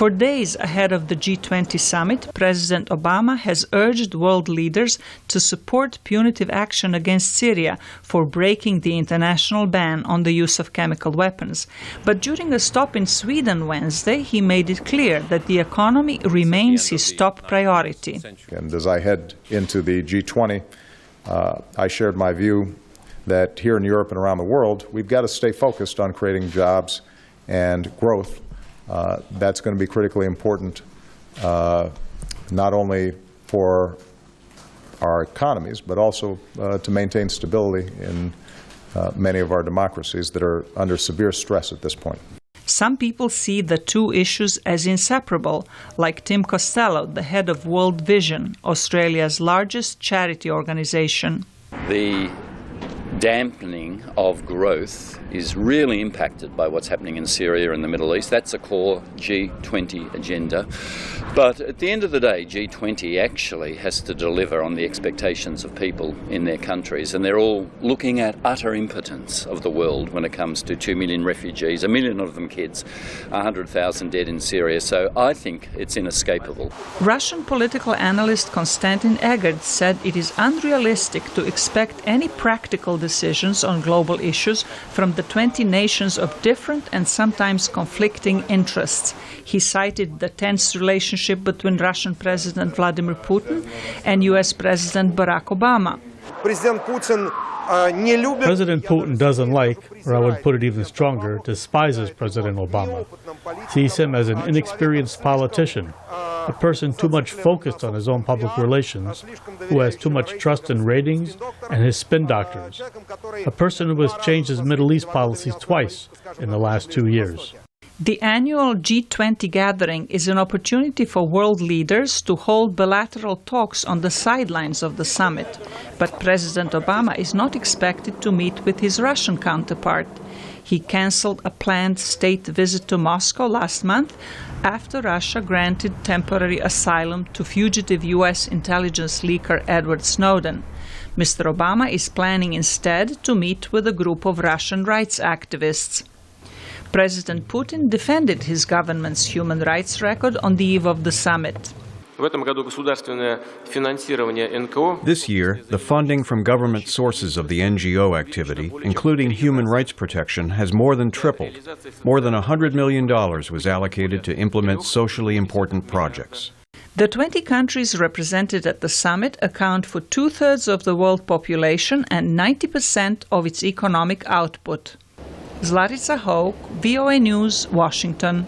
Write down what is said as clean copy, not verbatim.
For days ahead of the G20 summit, President Obama has urged world leaders to support punitive action against Syria for breaking the international ban on the use of chemical weapons. But during a stop in Sweden Wednesday, he made it clear that the economy remains his top priority. And as I head into the G20, I shared my view that here in Europe and around the world, we've got to stay focused on creating jobs and growth. That's going to be critically important, not only for our economies, but also to maintain stability in many of our democracies that are under severe stress at this point. Some people see the two issues as inseparable, like Tim Costello, the head of World Vision, Australia's largest charity organization. The dampening of growth is really impacted by what's happening in Syria and the Middle East. That's a core G20 agenda. But at the end of the day, G20 actually has to deliver on the expectations of people in their countries, and they're all looking at utter impotence of the world when it comes to 2 million refugees, 1 million of them kids, 100,000 dead in Syria. So I think it's inescapable. Russian political analyst Konstantin Egert said it is unrealistic to expect any practical decisions on global issues from the 20 nations of different and sometimes conflicting interests. He cited the tense relationship between Russian President Vladimir Putin and U.S. President Barack Obama. President Putin doesn't like, or I would put it even stronger, despises President Obama. Sees him as an inexperienced politician, a person too much focused on his own public relations, who has too much trust in ratings and his spin doctors, a person who has changed his Middle East policies twice in the last 2 years. The annual G20 gathering is an opportunity for world leaders to hold bilateral talks on the sidelines of the summit. But President Obama is not expected to meet with his Russian counterpart. He cancelled a planned state visit to Moscow last month after Russia granted temporary asylum to fugitive U.S. intelligence leaker Edward Snowden. Mr. Obama is planning instead to meet with a group of Russian rights activists. President Putin defended his government's human rights record on the eve of the summit. This year, the funding from government sources of the NGO activity, including human rights protection, has more than tripled. More than $100 million was allocated to implement socially important projects. The 20 countries represented at the summit account for 2/3 of the world population and 90% of its economic output. Zlatica Hoke, VOA News, Washington.